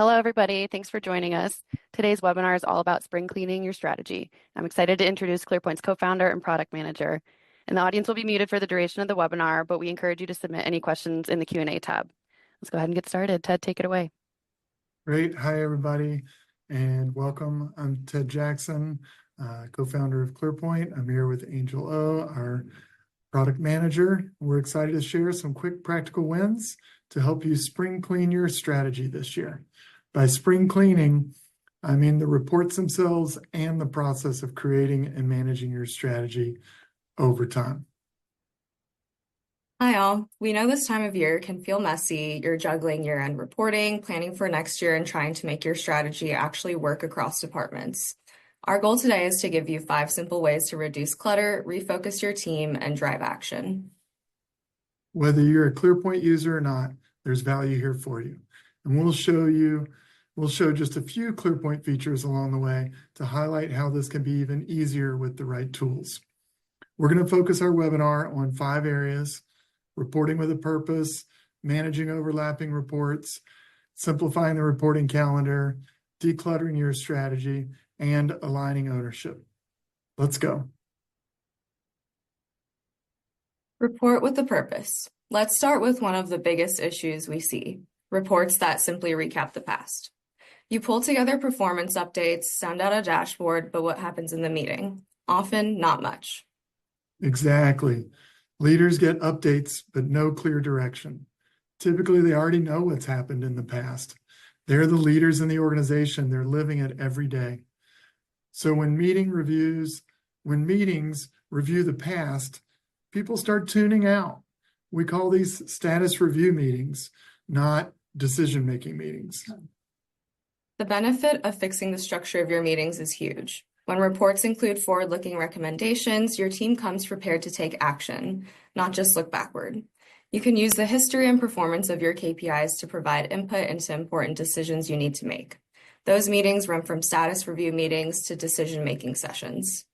Hello, everybody. Thanks for joining us. Today's webinar is all about spring cleaning your strategy. I'm excited to introduce ClearPoint's co-founder and product manager. And the audience will be muted for the duration of the webinar, but we encourage you to submit any questions in the Q&A tab. Let's go ahead and get started. Ted, take it away. Great. Hi, everybody, and welcome. I'm Ted Jackson, co-founder of ClearPoint. I'm here with Angel O, our product manager. We're excited to share some quick practical wins to help you spring clean your strategy this year. By spring cleaning, I mean the reports themselves and the process of creating and managing your strategy over time. Hi all. We know this time of year can feel messy. You're juggling year-end reporting, planning for next year, and trying to make your strategy actually work across departments. Our goal today is to give you 5 simple ways to reduce clutter, refocus your team, and drive action. Whether you're a ClearPoint user or not, there's value here for you. And we'll show just a few ClearPoint features along the way to highlight how this can be even easier with the right tools. We're going to focus our webinar on 5 areas: reporting with a purpose, managing overlapping reports, simplifying the reporting calendar, decluttering your strategy, and aligning ownership. Let's go. Report with a purpose. Let's start with one of the biggest issues we see: reports that simply recap the past. You pull together performance updates, send out a dashboard, but what happens in the meeting? Often not much. Exactly. Leaders get updates, but no clear direction. Typically, they already know what's happened in the past. They're the leaders in the organization. They're living it every day. So when meetings review the past, people start tuning out. We call these status review meetings, not decision-making meetings. The benefit of fixing the structure of your meetings is huge. When reports include forward-looking recommendations, your team comes prepared to take action, not just look backward. You can use the history and performance of your KPIs to provide input into important decisions you need to make. Those meetings run from status review meetings to decision-making sessions.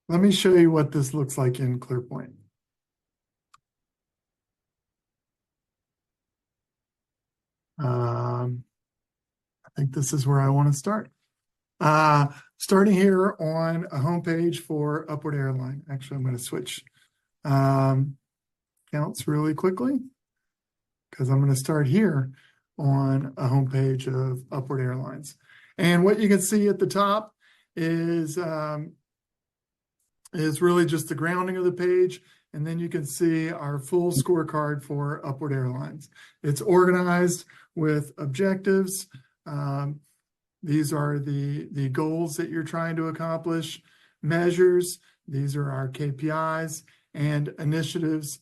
Let me show you what this looks like in ClearPoint. I think this is where I want to start. Starting here on a homepage for Upward Airline. Actually, I'm going to switch counts really quickly because I'm going to start here on a homepage of Upward Airlines. And what you can see at the top is really just the grounding of the page. And then you can see our full scorecard for Upward Airlines. It's organized with objectives. These are the goals that you're trying to accomplish. Measures, these are our KPIs. And initiatives,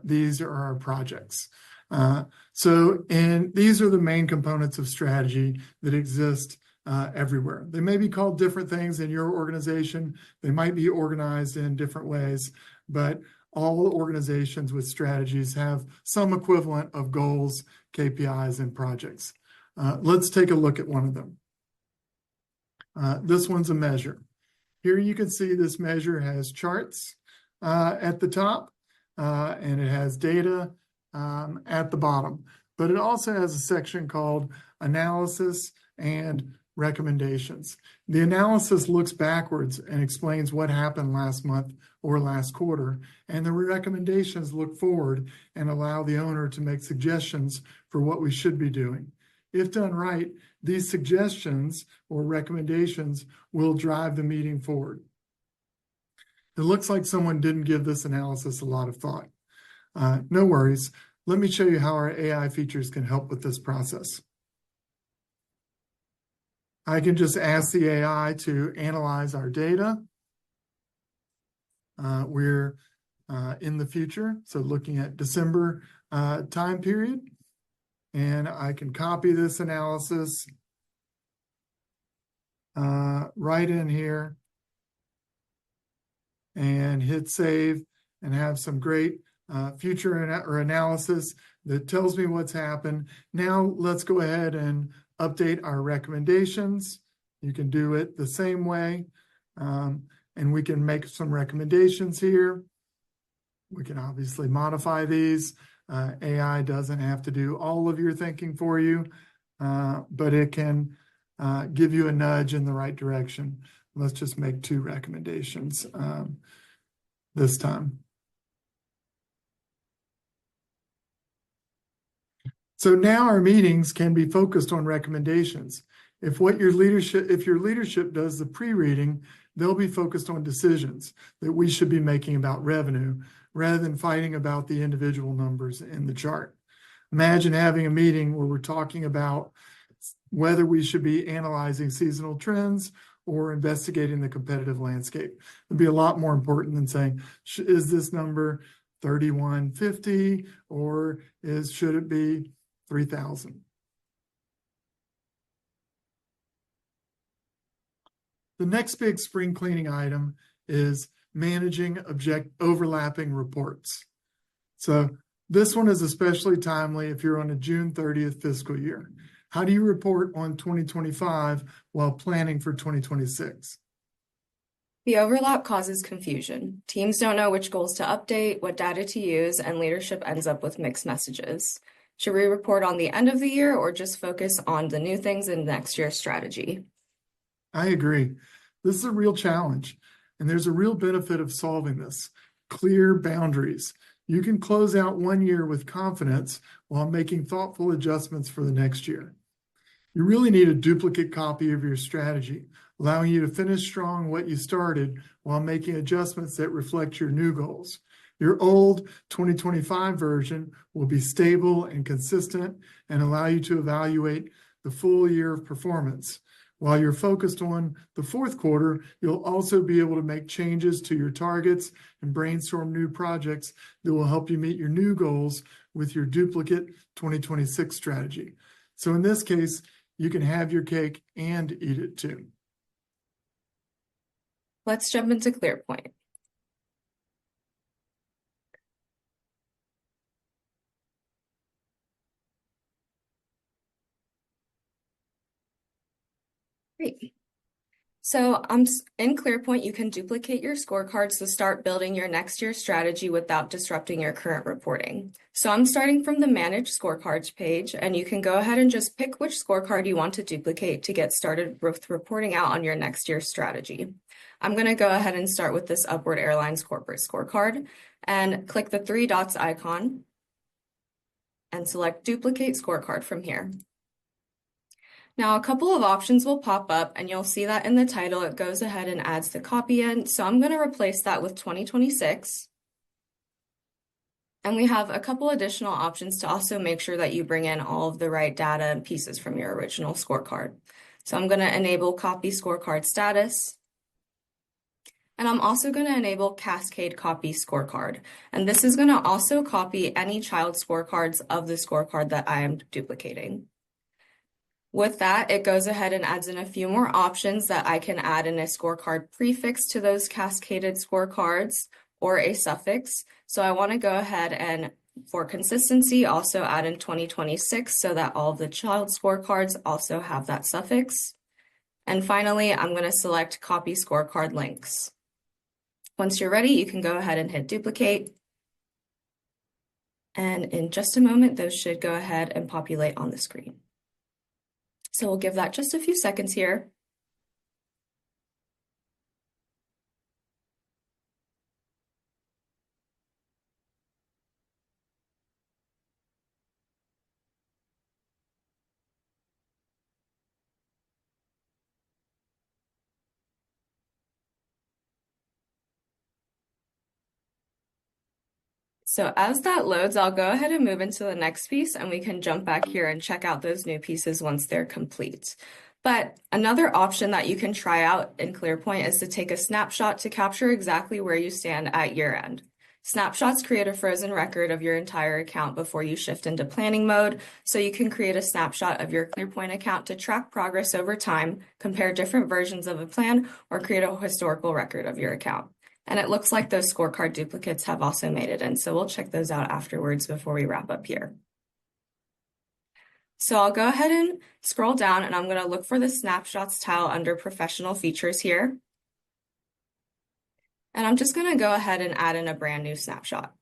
these are our projects. And these are the main components of strategy that exist everywhere. They may be called different things in your organization. They might be organized in different ways, but all organizations with strategies have some equivalent of goals, KPIs, and projects. Let's take a look at one of them. This one's a measure. Here you can see this measure has charts at the top, and it has data at the bottom. But it also has a section called analysis and recommendations. The analysis looks backwards and explains what happened last month or last quarter, and the recommendations look forward and allow the owner to make suggestions for what we should be doing. If done right, these suggestions or recommendations will drive the meeting forward. It looks like someone didn't give this analysis a lot of thought. No worries. Let me show you how our AI features can help with this process. I can just ask the AI to analyze our data. We're in the future, so looking at December time period. And I can copy this analysis right in here and hit save and have some great future analysis that tells me what's happened. Now let's go ahead and update our recommendations. You can do it the same way, and we can make some recommendations here. We can obviously modify these. AI doesn't have to do all of your thinking for you, but it can give you a nudge in the right direction. Let's just make 2 recommendations this time. So now our meetings can be focused on recommendations. If your leadership does the pre-reading, they'll be focused on decisions that we should be making about revenue rather than fighting about the individual numbers in the chart. Imagine having a meeting where we're talking about whether we should be analyzing seasonal trends or investigating the competitive landscape. It'd be a lot more important than saying, is this number 3150 or should it be 3,000? The next big spring cleaning item is managing overlapping reports. So this one is especially timely if you're on a June 30th fiscal year. How do you report on 2025 while planning for 2026? The overlap causes confusion. Teams don't know which goals to update, what data to use, and leadership ends up with mixed messages. Should we report on the end of the year or just focus on the new things in next year's strategy? I agree. This is a real challenge, and there's a real benefit of solving this. Clear boundaries. You can close out one year with confidence while making thoughtful adjustments for the next year. You really need a duplicate copy of your strategy, allowing you to finish strong what you started while making adjustments that reflect your new goals. Your old 2025 version will be stable and consistent and allow you to evaluate the full year of performance. While you're focused on the fourth quarter, you'll also be able to make changes to your targets and brainstorm new projects that will help you meet your new goals with your duplicate 2026 strategy. So in this case, you can have your cake and eat it too. Let's jump into ClearPoint. Great. So in ClearPoint, you can duplicate your scorecards to start building your next year's strategy without disrupting your current reporting. So I'm starting from the Manage Scorecards page, and you can go ahead and just pick which scorecard you want to duplicate to get started with reporting out on your next year's strategy. I'm going to go ahead and start with this Upward Airlines corporate scorecard and click the 3 dots icon and select Duplicate Scorecard from here. Now, a couple of options will pop up, and you'll see that in the title, it goes ahead and adds the copy in. So I'm going to replace that with 2026. And we have a couple additional options to also make sure that you bring in all of the right data and pieces from your original scorecard. So I'm going to enable Copy Scorecard Status. And I'm also going to enable Cascade Copy Scorecard. And this is going to also copy any child scorecards of the scorecard that I am duplicating. With that, it goes ahead and adds in a few more options that I can add in a scorecard prefix to those cascaded scorecards or a suffix. So I want to go ahead and, for consistency, also add in 2026 so that all of the child scorecards also have that suffix. And finally, I'm going to select Copy Scorecard Links. Once you're ready, you can go ahead and hit Duplicate. And in just a moment, those should go ahead and populate on the screen. So we'll give that just a few seconds here. So as that loads, I'll go ahead and move into the next piece, and we can jump back here and check out those new pieces once they're complete. But another option that you can try out in ClearPoint is to take a snapshot to capture exactly where you stand at year end. Snapshots create a frozen record of your entire account before you shift into planning mode, so you can create a snapshot of your ClearPoint account to track progress over time, compare different versions of a plan, or create a historical record of your account. And it looks like those scorecard duplicates have also made it in, so we'll check those out afterwards before we wrap up here. So I'll go ahead and scroll down, and I'm going to look for the snapshots tile under professional features here. And I'm just going to go ahead and add in a brand new snapshot.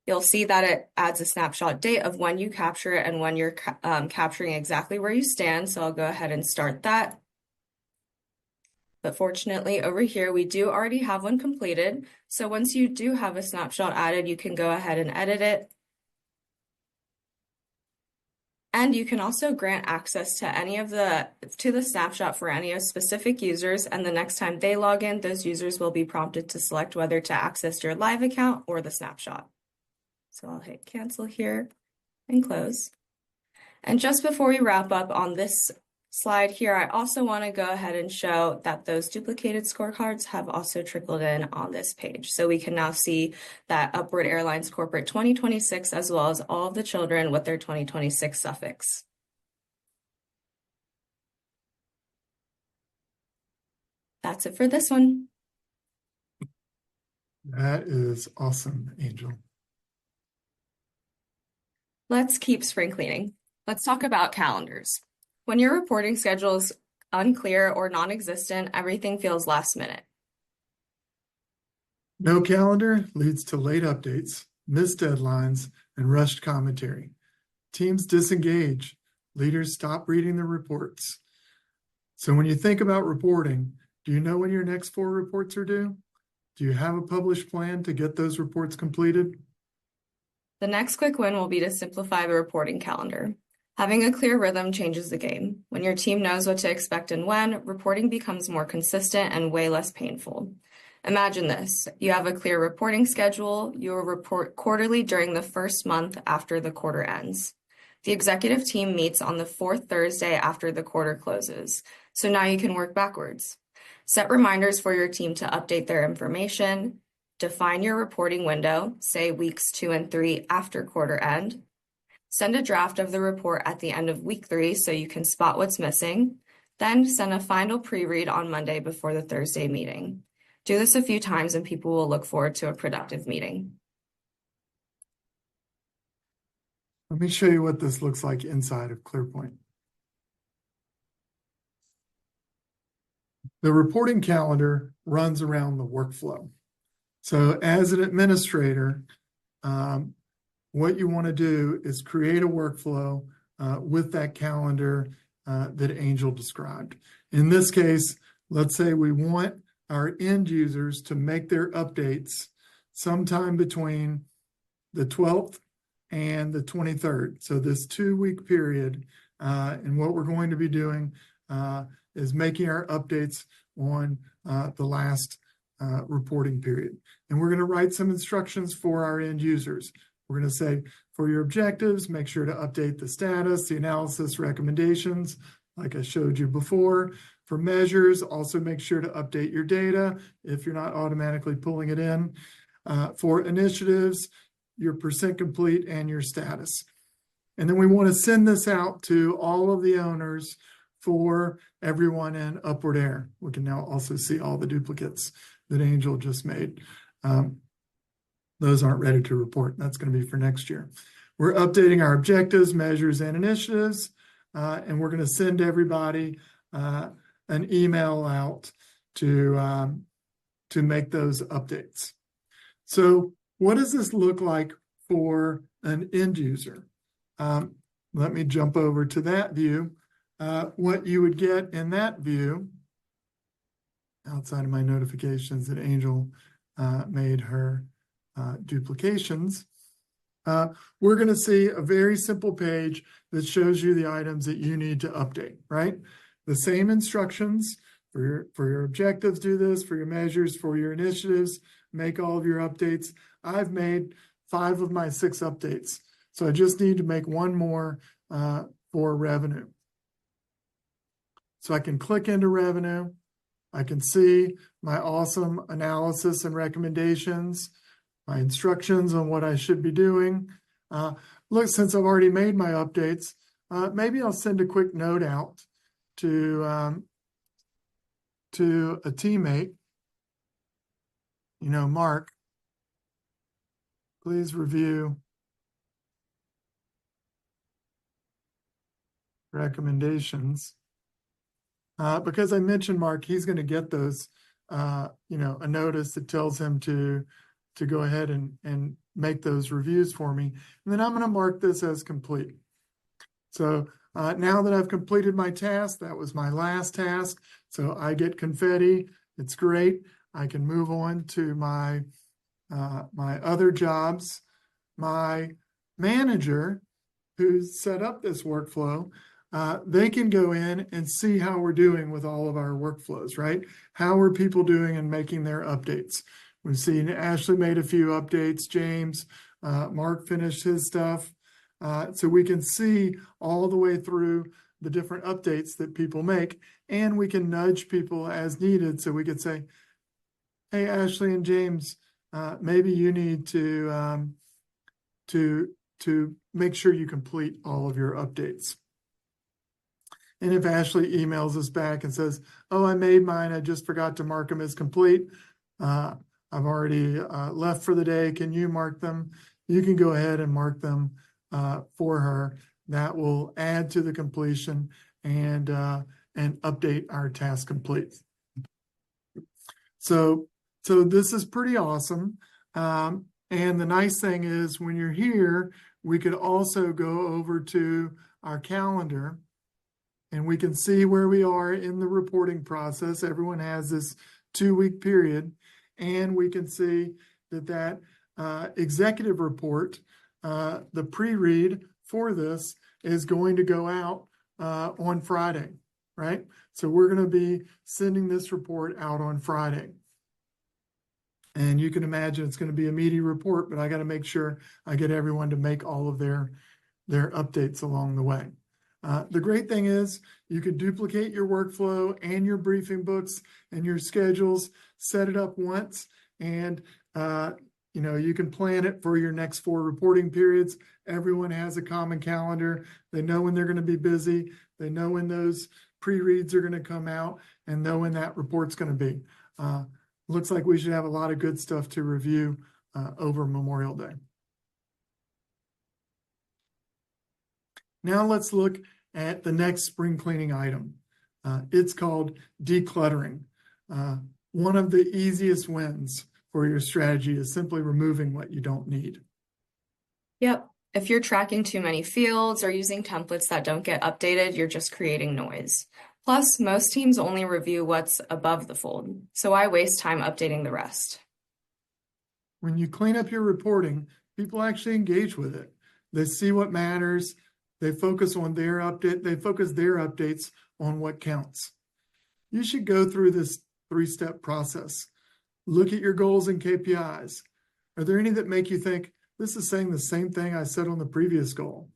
You'll see that it adds a snapshot date of when you capture it and when you're capturing exactly where you stand. So I'll go ahead and start that. But fortunately over here, we do already have one completed. So once you do have a snapshot added, you can go ahead and edit it. And you can also grant access to the snapshot for any of specific users. And the next time they log in, those users will be prompted to select whether to access your live account or the snapshot. So I'll hit cancel here and close. And just before we wrap up on this slide here, I also want to go ahead and show that those duplicated scorecards have also trickled in on this page. So we can now see that Upward Airlines Corporate 2026, as well as all of the children with their 2026 suffix. That's it for this one. That is awesome, Angel. Let's keep spring cleaning. Let's talk about calendars. When your reporting schedule is unclear or non-existent, everything feels last minute. No calendar leads to late updates, missed deadlines, and rushed commentary. Teams disengage. Leaders stop reading the reports. So when you think about reporting, do you know when your next 4 reports are due? Do you have a published plan to get those reports completed? The next quick win will be to simplify the reporting calendar. Having a clear rhythm changes the game. When your team knows what to expect and when, reporting becomes more consistent and way less painful. Imagine this. You have a clear reporting schedule. You will report quarterly during the first month after the quarter ends. The executive team meets on the 4th Thursday after the quarter closes. So now you can work backwards. Set reminders for your team to update their information. Define your reporting window, say weeks 2 and 3 after quarter end. Send a draft of the report at the end of week 3 so you can spot what's missing. Then send a final pre-read on Monday before the Thursday meeting. Do this a few times and people will look forward to a productive meeting. Let me show you what this looks like inside of ClearPoint. The reporting calendar runs around the workflow. So as an administrator, what you want to do is create a workflow with that calendar that Angel described. In this case, let's say we want our end users to make their updates sometime between the 12th and the 23rd. So this 2-week period, and what we're going to be doing is making our updates on the last reporting period. And we're going to write some instructions for our end users. We're going to say, for your objectives, make sure to update the status, the analysis recommendations, like I showed you before. For measures, also make sure to update your data if you're not automatically pulling it in. For initiatives, your % complete and your status. And then we want to send this out to all of the owners for everyone in Upward Air. We can now also see all the duplicates that Angel just made. Those aren't ready to report. That's going to be for next year. We're updating our objectives, measures, and initiatives, and we're going to send everybody an email out to make those updates. So what does this look like for an end user? Let me jump over to that view. What you would get in that view, outside of my notifications that Angel made her duplications, we're going to see a very simple page that shows you the items that you need to update, right? The same instructions for your objectives, do this, for your measures, for your initiatives, make all of your updates. I've made 5 of my 6 updates. So I just need to make 1 more for revenue. So I can click into revenue. I can see my awesome analysis and recommendations, my instructions on what I should be doing. Look, since I've already made my updates, maybe I'll send a quick note out to a teammate. You know, Mark, please review recommendations. Because I mentioned Mark, he's going to get those, a notice that tells him to to go ahead and make those reviews for me. And then I'm going to mark this as complete. So now that I've completed my task, that was my last task. So I get confetti. It's great. I can move on to my other jobs. My manager, who set up this workflow, they can go in and see how we're doing with all of our workflows, right? How are people doing and making their updates? We've seen Ashley made a few updates, James, Mark finished his stuff. So we can see all the way through the different updates that people make, and we can nudge people as needed. So we could say, hey, Ashley and James, maybe you need to make sure you complete all of your updates. And if Ashley emails us back and says, oh, I made mine, I just forgot to mark them as complete. I've already left for the day. Can you mark them? You can go ahead and mark them for her. That will add to the completion and update our task complete. So this is pretty awesome. And the nice thing is when you're here, we could also go over to our calendar and we can see where we are in the reporting process. Everyone has this 2-week period, and we can see that executive report, the pre-read for this is going to go out on Friday, right? So we're going to be sending this report out on Friday. And you can imagine it's going to be a meaty report, but I got to make sure I get everyone to make all of their updates along the way. The great thing is you can duplicate your workflow and your briefing books and your schedules, set it up once, and you can plan it for your next 4 reporting periods. Everyone has a common calendar. They know when they're going to be busy. They know when those pre-reads are going to come out and know when that report's going to be. Looks like we should have a lot of good stuff to review over Memorial Day. Now let's look at the next spring cleaning item. It's called decluttering. One of the easiest wins for your strategy is simply removing what you don't need. Yep. If you're tracking too many fields or using templates that don't get updated, you're just creating noise. Plus, most teams only review what's above the fold, so I waste time updating the rest. When you clean up your reporting, people actually engage with it. They see what matters. They focus on their update. They focus their updates on what counts. You should go through this 3-step process. Look at your goals and KPIs. Are there any that make you think, this is saying the same thing I said on the previous goal,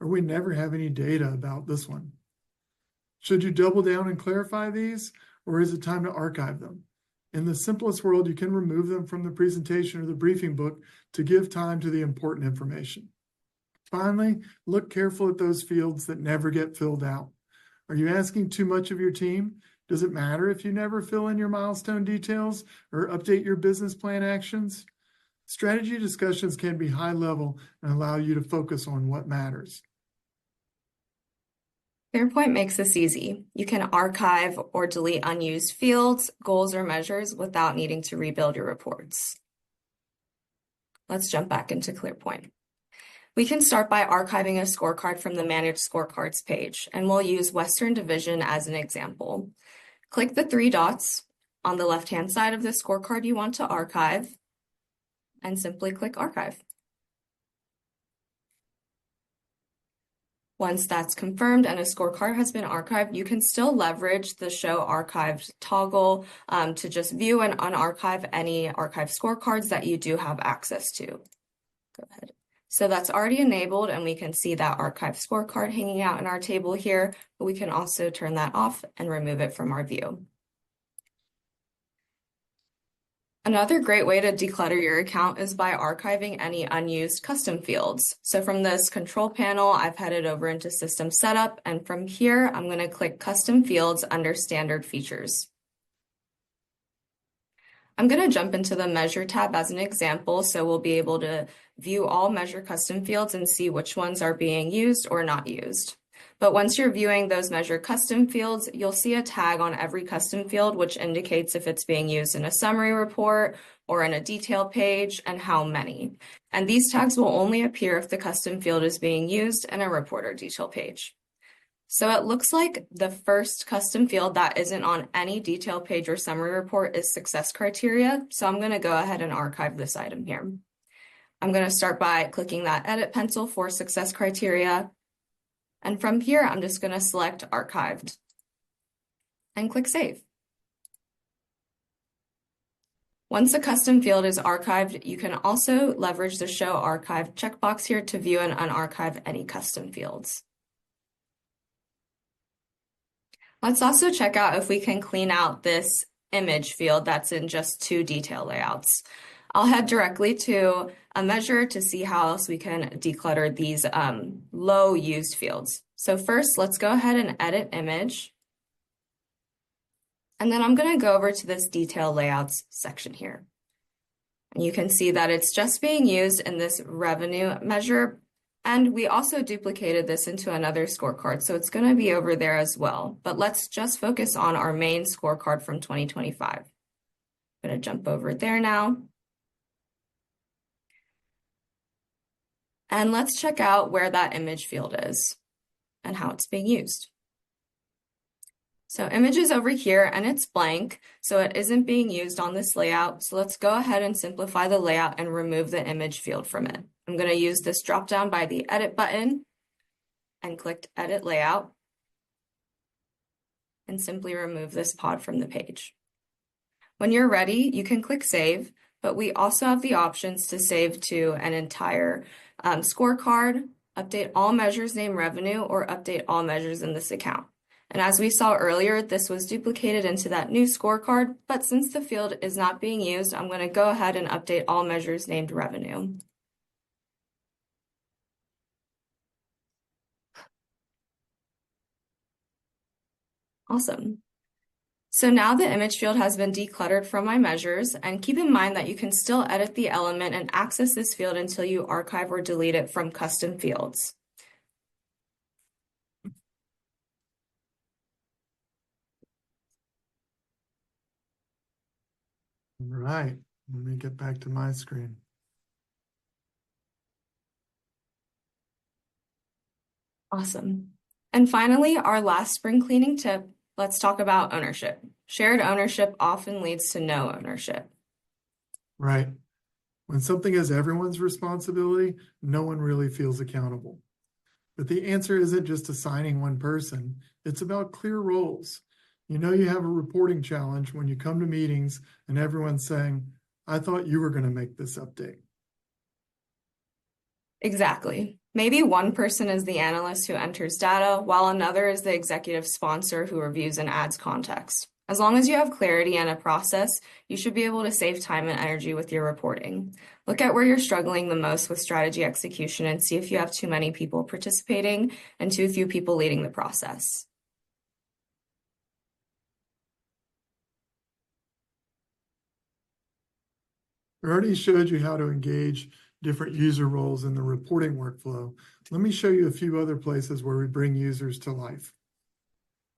or we never have any data about this one? Should you double down and clarify these, or is it time to archive them? In the simplest world, you can remove them from the presentation or the briefing book to give time to the important information. Finally, look careful at those fields that never get filled out. Are you asking too much of your team? Does it matter if you never fill in your milestone details or update your business plan actions? Strategy discussions can be high level and allow you to focus on what matters. ClearPoint makes this easy. You can archive or delete unused fields, goals, or measures without needing to rebuild your reports. Let's jump back into ClearPoint. We can start by archiving a scorecard from the Manage Scorecards page, and we'll use Western Division as an example. Click the 3 dots on the left-hand side of the scorecard you want to archive, and simply click Archive. Once that's confirmed and a scorecard has been archived, you can still leverage the Show Archived toggle to just view and unarchive any archived scorecards that you do have access to. Go ahead. So that's already enabled, and we can see that archived scorecard hanging out in our table here, but we can also turn that off and remove it from our view. Another great way to declutter your account is by archiving any unused custom fields. So from this control panel, I've headed over into System Setup, and from here, I'm going to click Custom Fields under Standard Features. I'm going to jump into the Measure tab as an example, so we'll be able to view all Measure custom fields and see which ones are being used or not used. But once you're viewing those measure custom fields, you'll see a tag on every custom field, which indicates if it's being used in a summary report or in a detail page and how many. And these tags will only appear if the custom field is being used in a report or detail page. So it looks like the first custom field that isn't on any detail page or summary report is success criteria. So I'm going to go ahead and archive this item here. I'm going to start by clicking that edit pencil for success criteria. And from here, I'm just going to select archived and click save. Once a custom field is archived, you can also leverage the show archive checkbox here to view and unarchive any custom fields. Let's also check out if we can clean out this image field that's in just 2 detail layouts. I'll head directly to a measure to see how else we can declutter these low used fields. So first, let's go ahead and edit image. And then I'm going to go over to this detail layouts section here. And you can see that it's just being used in this revenue measure. And we also duplicated this into another scorecard, so it's going to be over there as well. But let's just focus on our main scorecard from 2025. I'm going to jump over there now. And let's check out where that image field is and how it's being used. So image is over here and it's blank, so it isn't being used on this layout. So let's go ahead and simplify the layout and remove the image field from it. I'm going to use this drop down by the edit button and click edit layout and simply remove this pod from the page. When you're ready, you can click save, but we also have the options to save to an entire scorecard, update all measures named revenue, or update all measures in this account. And as we saw earlier, this was duplicated into that new scorecard, but since the field is not being used, I'm going to go ahead and update all measures named revenue. Awesome. So now the image field has been decluttered from my measures, and keep in mind that you can still edit the element and access this field until you archive or delete it from custom fields. All right, let me get back to my screen. Awesome. And finally, our last spring cleaning tip, let's talk about ownership. Shared ownership often leads to no ownership. Right. When something is everyone's responsibility, no one really feels accountable. But the answer isn't just assigning one person, it's about clear roles. You know you have a reporting challenge when you come to meetings and everyone's saying, I thought you were going to make this update. Exactly. Maybe one person is the analyst who enters data, while another is the executive sponsor who reviews and adds context. As long as you have clarity and a process, you should be able to save time and energy with your reporting. Look at where you're struggling the most with strategy execution and see if you have too many people participating and too few people leading the process. I already showed you how to engage different user roles in the reporting workflow. Let me show you a few other places where we bring users to life.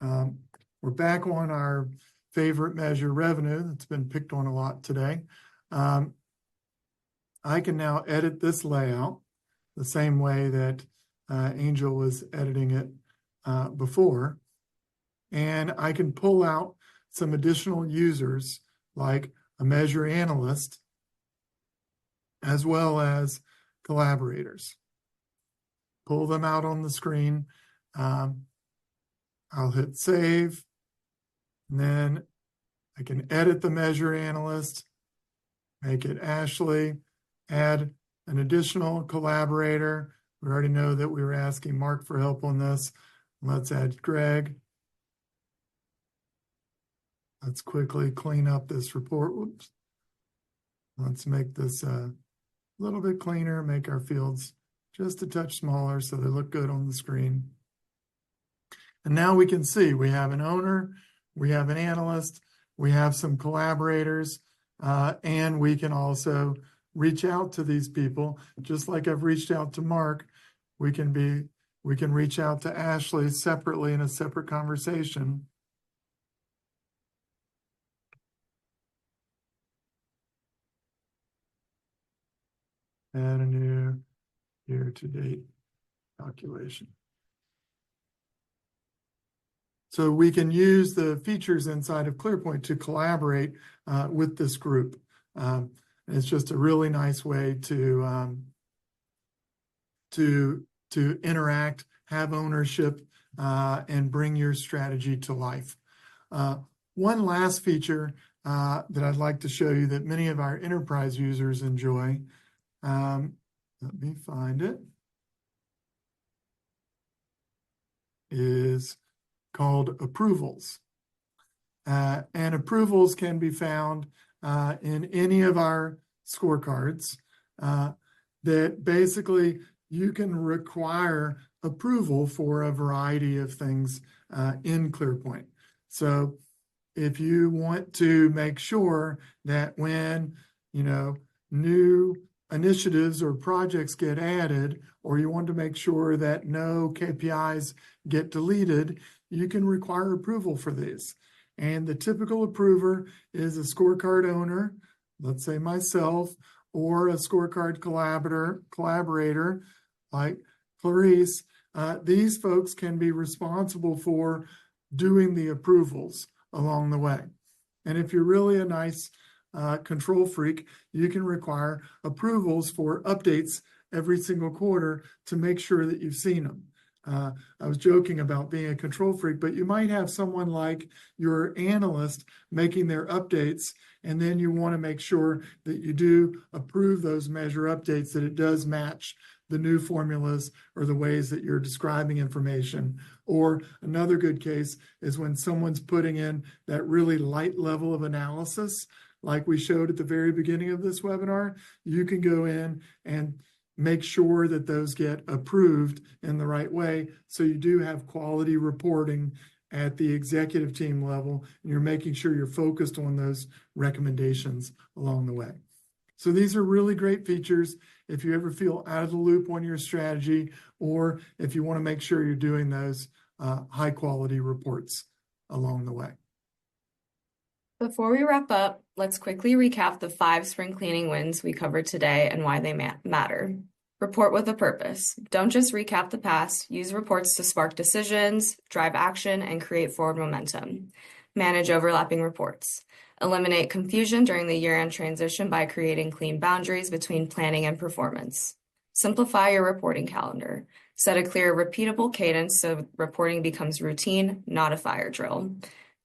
We're back on our favorite measure, revenue, that's been picked on a lot today. I can now edit this layout the same way that Angel was editing it before. And I can pull out some additional users like a measure analyst, as well as collaborators. Pull them out on the screen. I'll hit save. And then I can edit the measure analyst, make it Ashley, add an additional collaborator. We already know that we were asking Mark for help on this. Let's add Greg. Let's quickly clean up this report. Whoops. Let's make this a little bit cleaner, make our fields just a touch smaller so they look good on the screen. And now we can see we have an owner, we have an analyst, we have some collaborators, and we can also reach out to these people. Just like I've reached out to Mark, we can be We can reach out to Ashley separately in a separate conversation. Add a new year-to-date calculation. So we can use the features inside of ClearPoint to collaborate with this group. It's just a really nice way to interact, have ownership, and bring your strategy to life. One last feature that I'd like to show you that many of our enterprise users enjoy. Let me find it. Is called approvals. And approvals can be found in any of our scorecards that basically you can require approval for a variety of things in ClearPoint. So if you want to make sure that when, new initiatives or projects get added, or you want to make sure that no KPIs get deleted, you can require approval for these. And the typical approver is a scorecard owner, let's say myself, or a scorecard collaborator like Clarice. These folks can be responsible for doing the approvals along the way. And if you're really a nice control freak, you can require approvals for updates every single quarter to make sure that you've seen them. I was joking about being a control freak, but you might have someone like your analyst making their updates, and then you want to make sure that you do approve those measure updates, that it does match the new formulas or the ways that you're describing information. Or another good case is when someone's putting in that really light level of analysis, like we showed at the very beginning of this webinar. You can go in and make sure that those get approved in the right way, so you do have quality reporting at the executive team level, and you're making sure you're focused on those recommendations along the way. So these are really great features if you ever feel out of the loop on your strategy, or if you want to make sure you're doing those high quality reports along the way. Before we wrap up, let's quickly recap the 5 spring cleaning wins we covered today and why they matter. Report with a purpose. Don't just recap the past. Use reports to spark decisions, drive action, and create forward momentum. Manage overlapping reports. Eliminate confusion during the year-end transition by creating clean boundaries between planning and performance. Simplify your reporting calendar. Set a clear, repeatable cadence so reporting becomes routine, not a fire drill.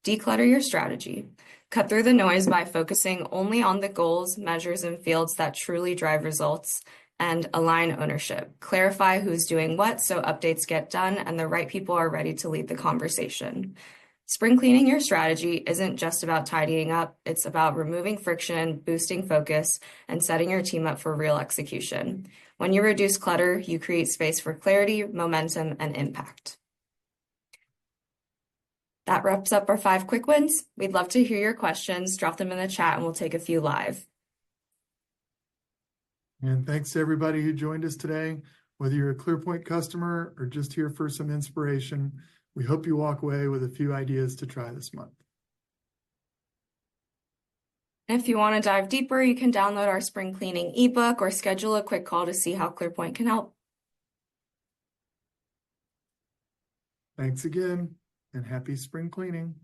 Declutter your strategy. Cut through the noise by focusing only on the goals, measures, and fields that truly drive results, and align ownership. Clarify who's doing what so updates get done and the right people are ready to lead the conversation. Spring cleaning your strategy isn't just about tidying up, it's about removing friction, boosting focus, and setting your team up for real execution. When you reduce clutter, you create space for clarity, momentum, and impact. That wraps up our 5 quick wins. We'd love to hear your questions. Drop them in the chat and we'll take a few live. And thanks to everybody who joined us today, whether you're a ClearPoint customer or just here for some inspiration. We hope you walk away with a few ideas to try this month. If you want to dive deeper, you can download our spring cleaning ebook or schedule a quick call to see how ClearPoint can help. Thanks again, and happy spring cleaning.